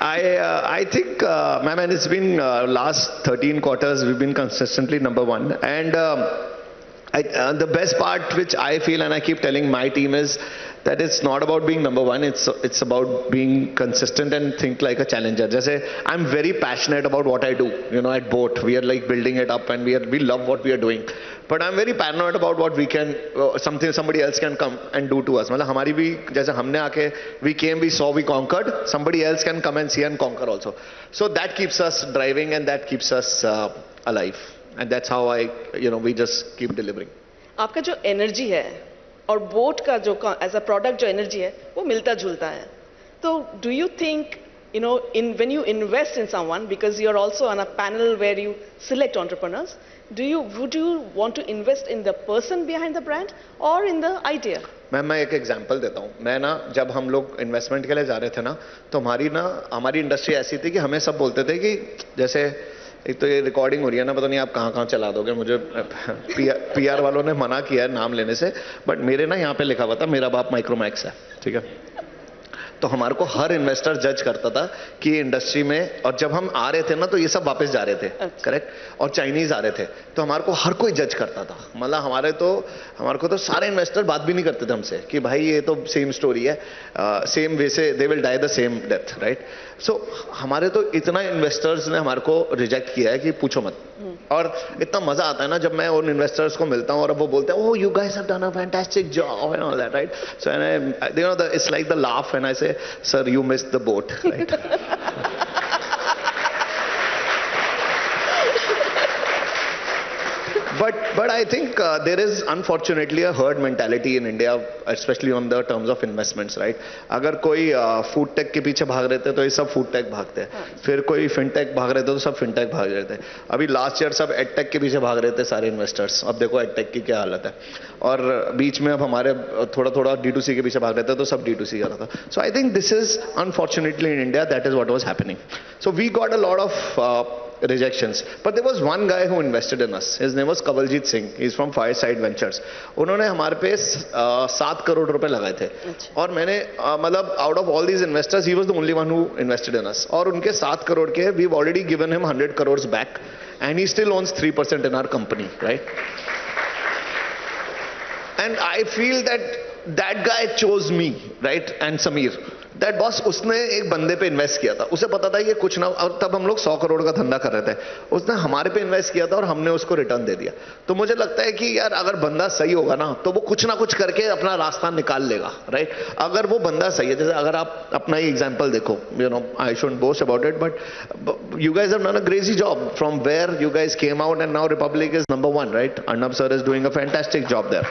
I think, my man, it's been last 13 quarters we've been consistently number one, and the best part which I feel and I keep telling my team is that it's not about being number one. It's about being consistent and think like a challenger. Jaise, I'm very passionate about what I do. You know, at boAT we are like building it up and we love what we are doing. But I'm very paranoid about what we can somebody else can come and do to us. मतलब हमारी भी जैसे हमने आके we came, we saw, we conquered. Somebody else can come and see and conquer also. So that keeps us driving and that keeps us alive. And that's how we just keep delivering. आपका जो energy है और boat का जो as a product जो energy है वो मिलता जुलता है. तो do you think in when you invest in someone, because you're also on a panel where you select entrepreneurs, would you want to invest in the person behind the brand or in the idea? मैं एक example देता हूँ. मैं ना जब हम लोग investment के लिए जा रहे थे ना, तो हमारी इंडस्ट्री ऐसी थी कि हमें सब बोलते थे कि जैसे एक तो ये रिकॉर्डिंग हो रही है ना, पता नहीं आप कहाँ चला दोगे. मुझे पीआर वालों ने मना किया है नाम लेने से, बट मेरे ना यहाँ पे लिखा हुआ था मेरा बाप माइक्रोमैक्स है, ठीक है. तो हमारे को हर इन्वेस्टर जज करता था कि इंडस्ट्री में, और जब हम आ रहे थे ना तो ये सब वापस जा रहे थे, करेक्ट, और चाइनीज आ रहे थे, तो हमारे को हर कोई जज करता था. मतलब हमारे को तो सारे इन्वेस्टर बात भी नहीं करते थे हमसे कि भाई ये तो सेम स्टोरी है, सेम वे से they will die the same death, right. So हमारे तो इतना इन्वेस्टर्स ने हमारे को रिजेक्ट किया है कि पूछो मत. और इतना मजा आता है ना जब मैं उन इन्वेस्टर्स को मिलता हूँ और अब वो बोलते हैं oh you guys have done a fantastic job and all that, right. So and it's like the laugh when I से sir you missed the boat, right. But I think there is unfortunately a herd mentality in India, especially on the terms of investments, right. अगर कोई food take के पीछे भाग रहे थे तो ये सब फूड टेक भागते हैं, फिर कोई फिनटेक भाग रहे थे तो सब फिनटेक भाग रहे थे. अभी लास्ट ईयर सब एडटेक के पीछे भाग रहे थे सारे इन्वेस्टर्स. अब देखो एडटेक की क्या हालत है. और बीच में अब हमारे थोड़ा D2C के पीछे भाग रहे थे तो सब D2C कर रहा था. So I think this is unfortunately in India that is what was happening. So we got a lot of rejections, but there was one guy who invested in us. His name was Kawaljit Singh. He's from Fireside Ventures. उन्होंने हमारे पे 7 करोड़ रुपए लगाए थे. और मैंने मतलब out of all these investors, he was the only one who invested in us. और उनके 7 करोड़ के we've already given him 100 crores back, and he still owns 3% in our company, right? And I feel that guy chose me, right? And Sameer. That boss उसने एक बंदे पे invest किया था. उसे पता था ये कुछ ना, और तब हम लोग 100 करोड़ का धंधा कर रहे थे. उसने हमारे पे इन्वेस्ट किया था और हमने उसको रिटर्न दे दिया. तो मुझे लगता है कि यार अगर बंदा सही होगा ना तो वो कुछ ना कुछ करके अपना रास्ता निकाल लेगा, राइट. अगर वो बंदा सही है, जैसे अगर आप अपना ही एग्जांपल देखो, I shouldn't boast about it, but you guys have done a crazy job from where you guys came out and now Republic is number 1, right. Arnab sir is doing a fantastic job there.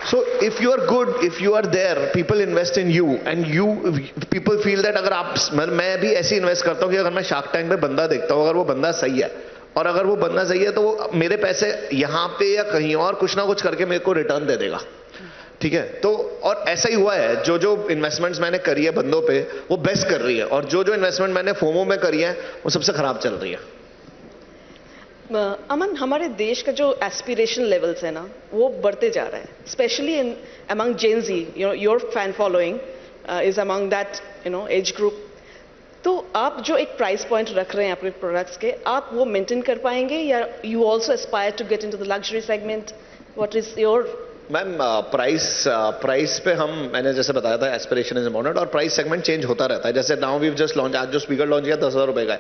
So if you are good, if you are there, people invest in you, and people feel that अगर आप, मैं भी ऐसे invest करता हूँ कि अगर मैं शार्क टैंक पे बंदा देखता हूँ, अगर वो बंदा सही है, और अगर वो बंदा सही है तो वो मेरे पैसे यहाँ पे या कहीं और कुछ ना कुछ करके मेरे को रिटर्न दे देगा, ठीक है. तो और ऐसा ही हुआ है. जो इन्वेस्टमेंट्स मैंने करी है बंदों पे वो बेस्ट कर रही है, और जो इन्वेस्टमेंट मैंने फोमो में करी है वो सबसे खराब चल रही है. अमन, हमारे देश का जो एस्पिरेशन लेवल्स है ना वो बढ़ते जा रहा है, specially in among Gen Z. Your fan following is among that age group. तो आप जो एक प्राइस पॉइंट रख रहे हैं अपने प्रोडक्ट्स के, आप वो मेंटेन कर पाएंगे या you also aspire to get into the luxury segment? What is your? Ma'am price पे मैंने जैसे बताया था एस्पिरेशन इज इम्पोर्टेंट, और प्राइस सेगमेंट चेंज होता रहता है. जैसे नाउ वी जस्ट लॉन्च, आज जो स्पीकर लॉन्च किया 10,000 रुपए का है.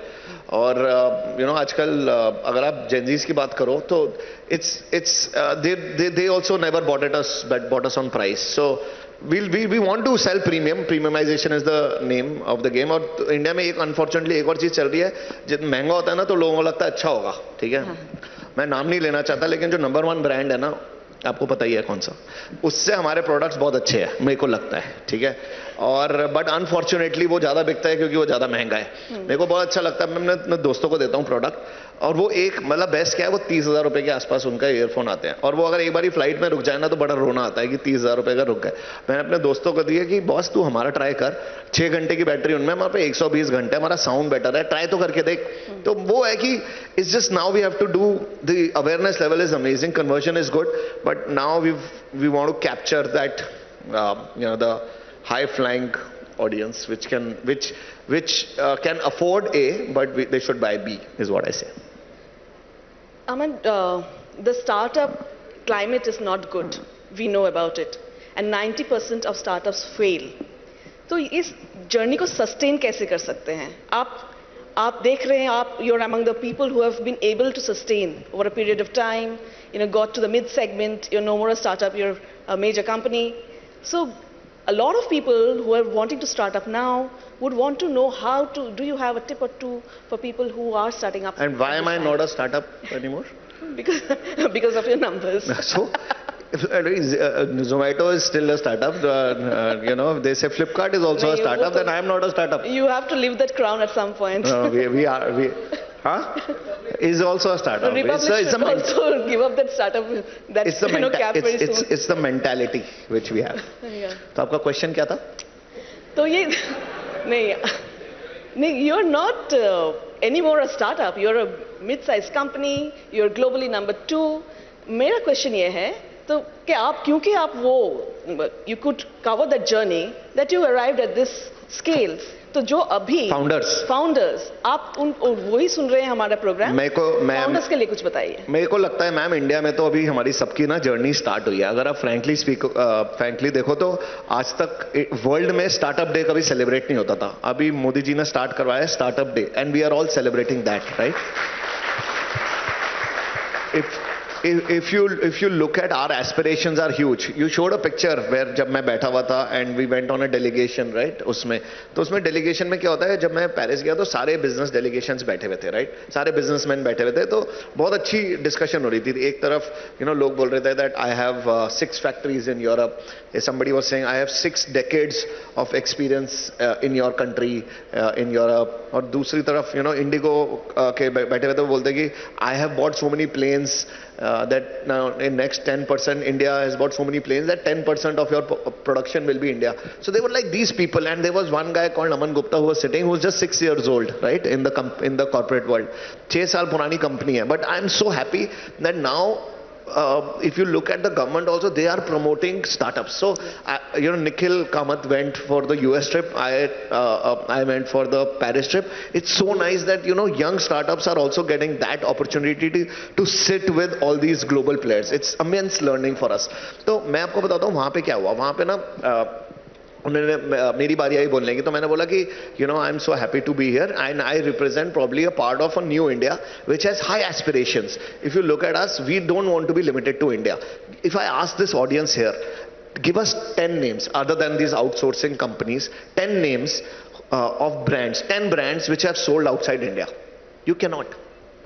और आजकल अगर आप जेनजीज की बात करो तो it's they also never bought us on price. So we want to sell premium. Premiumization is the name of the game. और इंडिया में एक अनफॉर्चुनेटली एक और चीज चल रही है, जब महंगा होता है ना तो लोगों को लगता है अच्छा होगा, ठीक है. मैं नाम नहीं लेना चाहता, लेकिन जो नंबर 1 ब्रांड है ना, आपको पता ही है कौन सा, उससे हमारे प्रोडक्ट्स बहुत अच्छे हैं मेरे को लगता है, ठीक है. और बट अनफॉर्चुनेटली वो ज्यादा बिकता है क्योंकि वो ज्यादा महंगा है. मेरे को बहुत अच्छा लगता है, मैं अपने दोस्तों को देता हूँ प्रोडक्ट, और वो एक मतलब बेस्ट क्या है, वो 30,000 रुपए के आसपास उनका ईयरफोन आते हैं, और वो अगर एक बारी फ्लाइट में रुक जाए ना तो बड़ा रोना आता है कि 30,000 रुपए का रुक गए. मैंने अपने दोस्तों को दिया कि बॉस तू हमारा ट्राई कर, 6 घंटे की बैटरी उनमें, हमारे पे 120 घंटे, हमारा साउंड बेटर है, ट्राई तो करके देख. तो वो है कि it's just now we have to do, the awareness level is amazing, conversion is good, but now we want to capture that the high flying audience which can afford A, but they should buy B, is what I say. Aman, the startup climate is not good. We know about it. And 90% of startups fail. तो इस journey को sustain कैसे कर सकते हैं? आप देख रहे हैं, you're among the people who have been able to sustain over a period of time, got to the mid segment, you're no more a startup, you're a major company. So a lot of people who are wanting to start up now would want to know do you have a tip or two for people who are starting up? And why am I not a startup anymore? Because of your numbers. So, Zomato is still a startup. They say Flipkart is also a startup. Then I am not a startup. You have to leave that crown at some point. We is also a startup. The Republic should also give up that startup. Cap very soon. It's the mentality which we have. Yeah. तो आपका question क्या था? तो ये नहीं, you're not anymore a startup. You're a mid-sized company. You're globally number 2. मेरा question ये है तो कि आप क्योंकि आप वो you could cover that journey that you arrived at this scale. तो जो अभी फाउंडर्स आप वही सुन रहे हैं हमारा प्रोग्राम, फाउंडर्स के लिए कुछ बताइए. मेरे को लगता है मैम, इंडिया में तो अभी हमारी सबकी ना जर्नी स्टार्ट हुई है. अगर आप फ्रैंकली देखो तो आज तक वर्ल्ड में स्टार्टअप डे कभी सेलिब्रेट नहीं होता था. अभी मोदी जी ने स्टार्ट करवाया startup day and we are all celebrating that, right? If you look at our aspirations are huge. You showed a picture where जब मैं बैठा हुआ था and we went on a delegation, right? उसमें delegation में क्या होता है, जब मैं पेरिस गया तो सारे business delegations बैठे हुए थे, right? सारे businessmen बैठे हुए थे, तो बहुत अच्छी discussion हो रही थी. एक तरफ लोग बोल रहे थे that I have 6 factories in Europe. Somebody was saying I have 6 decades of experience in your country, in Europe. और दूसरी तरफ Indigo के बैठे हुए थे, वो बोलते कि I have bought so many planes that now in next 10% India has bought so many planes that 10% of your production will be India. So they were like these people, and there was one guy called Aman Gupta who was sitting, who was just 6 years old, right, in the corporate world. 6 साल पुरानी company है, but I'm so happy that now if you look at the government also, they are promoting startups. So Nikhil Kamath went for the US trip, I went for the Paris trip. It's so nice that young startups are also getting that opportunity to sit with all these global players. It's immense learning for us. तो मैं आपको बताता हूँ वहाँ पे क्या हुआ. वहाँ पे ना उन्होंने मेरी बारी आई बोलने की, तो मैंने बोला कि I am so happy to be here and I represent probably a part of a new India which has high aspirations. If you look at us, we don't want to be limited to India. If I ask this audience here, give us 10 names other than these outsourcing companies, 10 names of brands, 10 brands which have sold outside India. You cannot.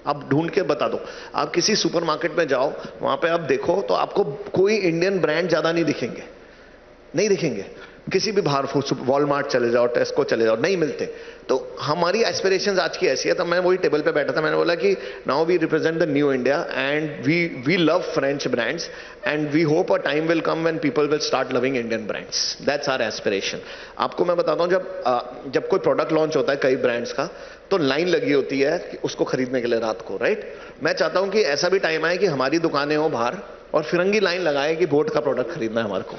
आप ढूंढ के बता दो. आप किसी supermarket में जाओ, वहां पे आप देखो तो आपको कोई इंडियन ब्रांड ज्यादा नहीं दिखेंगे. किसी भी बाहर वॉलमार्ट चले जाओ, टेस्को चले जाओ, नहीं मिलते. तो हमारी एस्पिरेशंस आज की ऐसी है. तो मैं वही टेबल पे बैठा था, मैंने बोला कि now we represent the new India and we love French brands and we hope a time will come when people will start loving Indian brands. That's our aspiration. आपको मैं बताता हूँ, जब कोई प्रोडक्ट लॉन्च होता है कई ब्रांड्स का, तो लाइन लगी होती है उसको खरीदने के लिए रात को, राइट? मैं चाहता हूँ कि ऐसा भी टाइम आए कि हमारी दुकानें हो बाहर और फिरंगी लाइन लगाए कि बोट का प्रोडक्ट खरीदना है हमारे को.